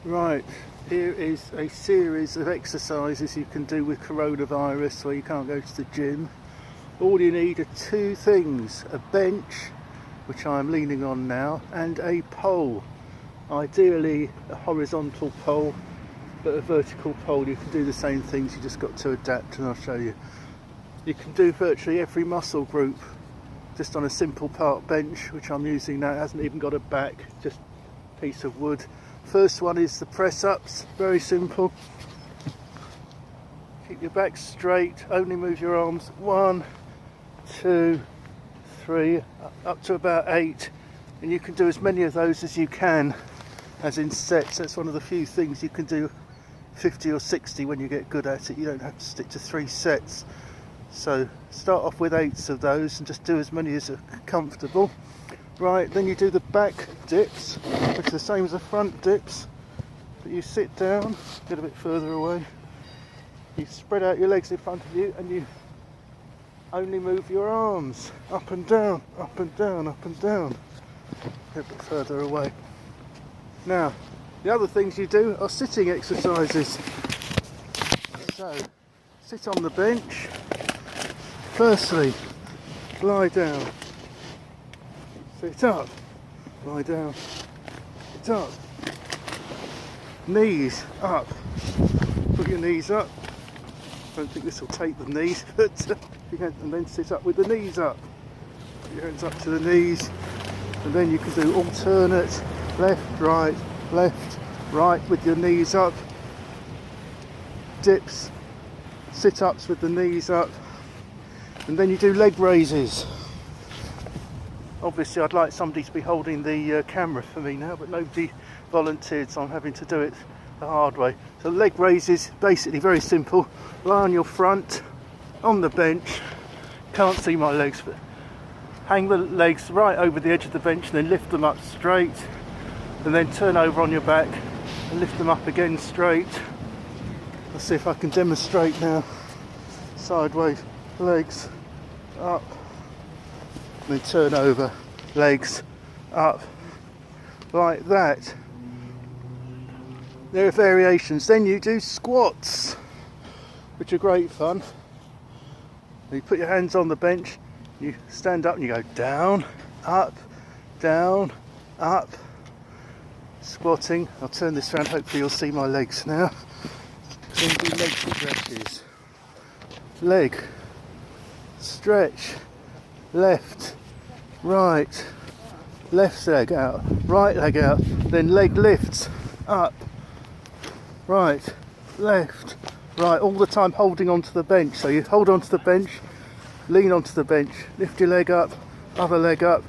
Right, here is a series of exercises you can do with coronavirus where you can't go to the gym. All you need are two things: a bench, which I'm leaning on now, and a pole. Ideally a horizontal pole, but a vertical pole. You can do the same things, you just got to adapt, and I'll show you. You can do virtually every muscle group just on a simple park bench, which I'm using now. It hasn't even got a back, just a piece of wood. First one is the press ups, very simple. Keep your back straight, only move your arms 1, 2, 3, up to about 8, and you can do as many of those as you can, as in sets. That's one of the few things you can do 50 or 60 when you get good at it. You don't have to stick to 3 sets. So start off with 8 of those and just do as many as are comfortable. Right, then you do the back dips, which are the same as the front dips, but you sit down, get a bit further away, you spread out your legs in front of you, and you only move your arms up and down, up and down, up and down. Get a bit further away. Now, the other things you do are sitting exercises. So, sit on the bench. Firstly, lie down. Sit up, lie down, sit up, knees up, put your knees up. I don't think this will take the knees, but and then sit up with the knees up. Put your hands up to the knees, and then you can do alternate left, right with your knees up, dips, sit-ups with the knees up, and then you do leg raises. Obviously I'd like somebody to be holding the camera for me now, but nobody volunteered, so I'm having to do it the hard way. So leg raises, basically very simple. Lie on your front, on the bench, can't see my legs, but hang the legs right over the edge of the bench and then lift them up straight, and then turn over on your back and lift them up again straight. Let's see if I can demonstrate now. Sideways, legs up, then turn over, legs up, like that. There are variations. Then you do squats, which are great fun. You put your hands on the bench, you stand up and you go down, up, squatting. I'll turn this around, hopefully you'll see my legs now. Then do leg stretches. Leg, stretch, left, right, left leg out, right leg out, then leg lifts, up, right, left, right, all the time holding onto the bench. So you hold onto the bench, lean onto the bench, lift your leg up, other leg up.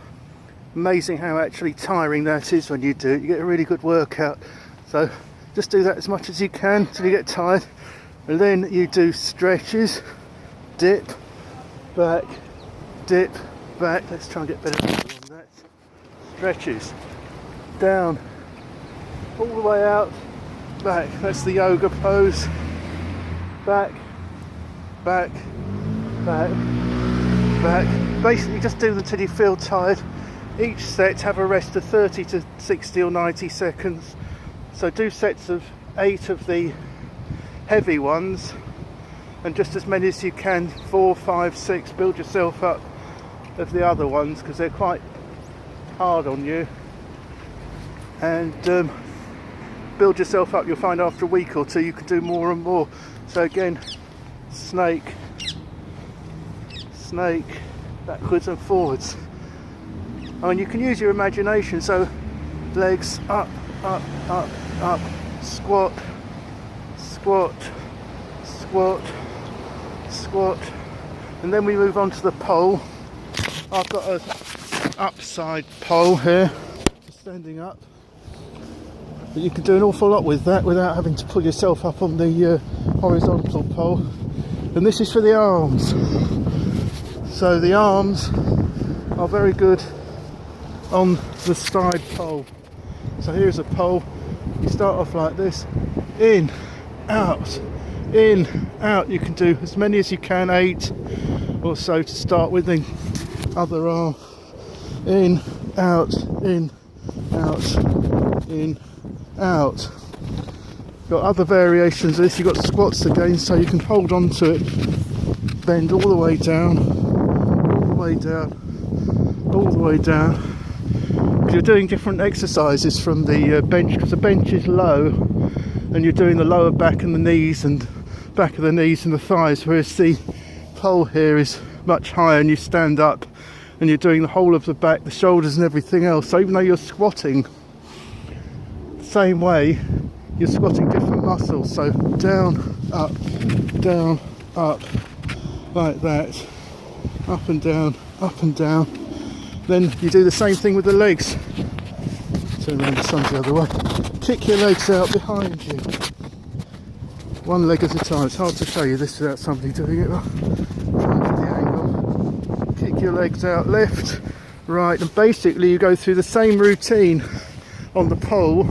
Amazing how actually tiring that is when you do it. You get a really good workout. So just do that as much as you can until you get tired, and then you do stretches, dip, back, dip, back. Let's try and get better on that. Stretches, down, all the way out, back. That's the yoga pose. Back, back, back, back. Basically just do them until you feel tired. Each set have a rest of 30 to 60 or 90 seconds. So do sets of 8 of the heavy ones, and just as many as you can, 4, 5, 6. Build yourself up of the other ones because they're quite hard on you, and build yourself up. You'll find after a week or two you can do more and more. So again, snake, backwards and forwards. I mean, you can use your imagination. So legs up, up, up, up, squat, squat, squat, squat, and then we move on to the pole. I've got a upside pole here, standing up, but you can do an awful lot with that without having to pull yourself up on the horizontal pole. And this is for the arms. So the arms are very good on the side pole. So here's a pole. You start off like this, in, out, in, out. You can do as many as you can, 8 or so to start with. Then other arm, in, out, in, out, in, out. Got other variations of this. You've got squats again, so you can hold on to it, bend all the way down, all the way down, all the way down. You're doing different exercises from the bench, because the bench is low and you're doing the lower back and the knees and back of the knees and the thighs, whereas the pole here is much higher and you stand up and you're doing the whole of the back, the shoulders and everything else. So even though you're squatting the same way, you're squatting different muscles. So down, up, like that, up and down, up and down. Then you do the same thing with the legs. Turn around, the sun's the other way. Kick your legs out behind you. One leg at a time. It's hard to show you this without somebody doing it. Try for the angle. Kick your legs out, left, right, and basically you go through the same routine on the pole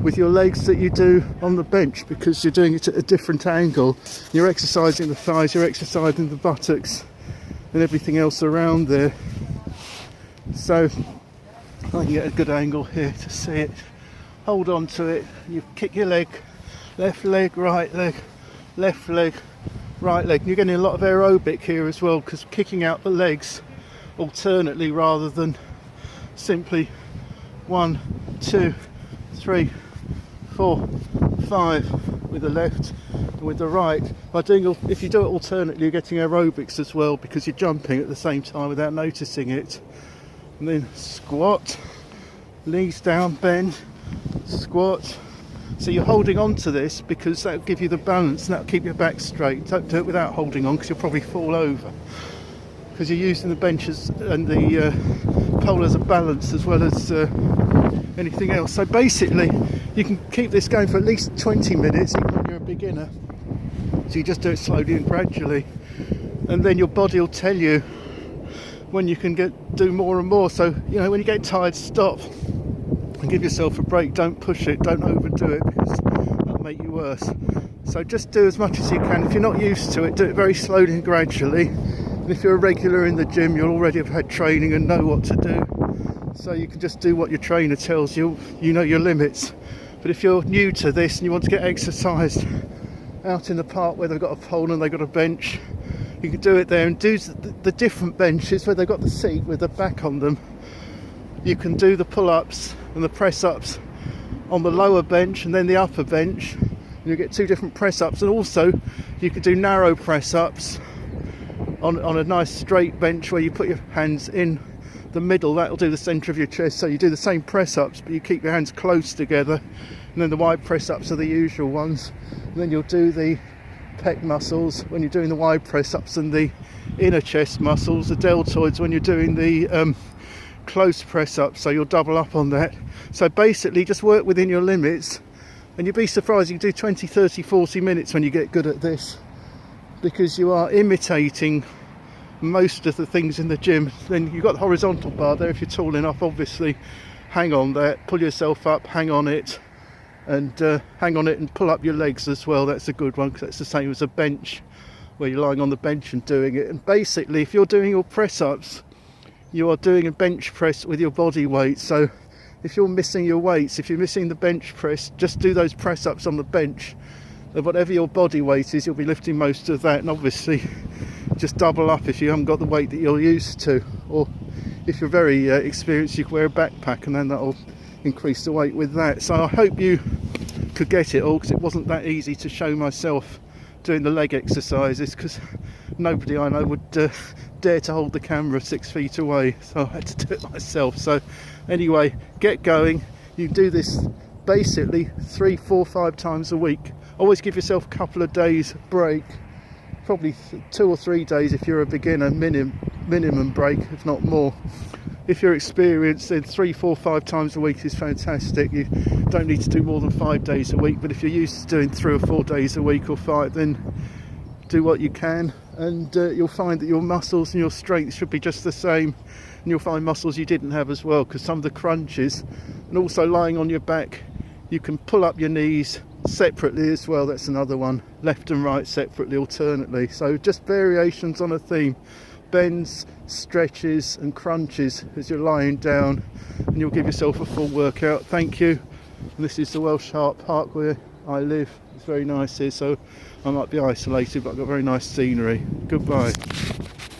with your legs that you do on the bench, because you're doing it at a different angle. You're exercising the thighs, you're exercising the buttocks and everything else around there. So I can get a good angle here to see it. Hold on to it, you kick your leg, left leg, right leg, left leg, right leg. You're getting a lot of aerobic here as well, because kicking out the legs alternately rather than simply 1, 2, 3, 4, 5 with the left and with the right. By doing, if you do it alternately, you're getting aerobics as well, because you're jumping at the same time without noticing it. And then squat, knees down, bend, squat. So you're holding on to this because that'll give you the balance and that'll keep your back straight. Don't do it without holding on, because you'll probably fall over, because you're using the benches and the pole as a balance as well as anything else. So basically you can keep this going for at least 20 minutes even when you're a beginner. So you just do it slowly and gradually, and then your body will tell you when you can do more and more. So, you know, when you get tired, stop and give yourself a break. Don't push it, don't overdo it, because that'll make you worse. So just do as much as you can. If you're not used to it, do it very slowly and gradually. And if you're a regular in the gym, you'll already have had training and know what to do. So you can just do what your trainer tells you. You know your limits. But if you're new to this and you want to get exercised out in the park where they've got a pole and they've got a bench, you can do it there, and do the different benches where they've got the seat with the back on them. You can do the pull-ups and the press-ups on the lower bench and then the upper bench, and you get 2 different press-ups. And also you can do narrow press-ups on a nice straight bench where you put your hands in the middle. That'll do the centre of your chest. So you do the same press-ups, but you keep your hands close together. And then the wide press-ups are the usual ones. And then you'll do the pec muscles when you're doing the wide press-ups, and the inner chest muscles, the deltoids, when you're doing the close press-ups. So you'll double up on that. So basically just work within your limits, and you'll be surprised you can do 20, 30, 40 minutes when you get good at this, because you are imitating most of the things in the gym. Then you've got the horizontal bar there. If you're tall enough, obviously hang on that, pull yourself up, hang on it, and pull up your legs as well. That's a good one, because that's the same as a bench, where you're lying on the bench and doing it. And basically if you're doing your press-ups, you are doing a bench press with your body weight. So if you're missing your weights, if you're missing the bench press, just do those press-ups on the bench, and whatever your body weight is, you'll be lifting most of that. And obviously just double up if you haven't got the weight that you're used to, or if you're very experienced, you can wear a backpack, and then that'll increase the weight with that. So I hope you could get it all, because it wasn't that easy to show myself doing the leg exercises, because nobody I know would dare to hold the camera 6 feet away, so I had to do it myself. So anyway, get going. You do this basically 3, 4, 5 times a week. Always give yourself a couple of days break, probably 2 or 3 days if you're a beginner, minimum break, if not more. If you're experienced, then 3, 4, 5 times a week is fantastic. You don't need to do more than 5 days a week, but if you're used to doing 3 or 4 days a week or 5, then do what you can, and you'll find that your muscles and your strength should be just the same, and you'll find muscles you didn't have as well, because some of the crunches, and also lying on your back, you can pull up your knees separately as well. That's another one, left and right separately, alternately. So just variations on a theme, bends, stretches and crunches as you're lying down, and you'll give yourself a full workout. Thank you. And this is the Welsh Harp Park where I live. It's very nice here, so I might be isolated, but I've got very nice scenery. Goodbye.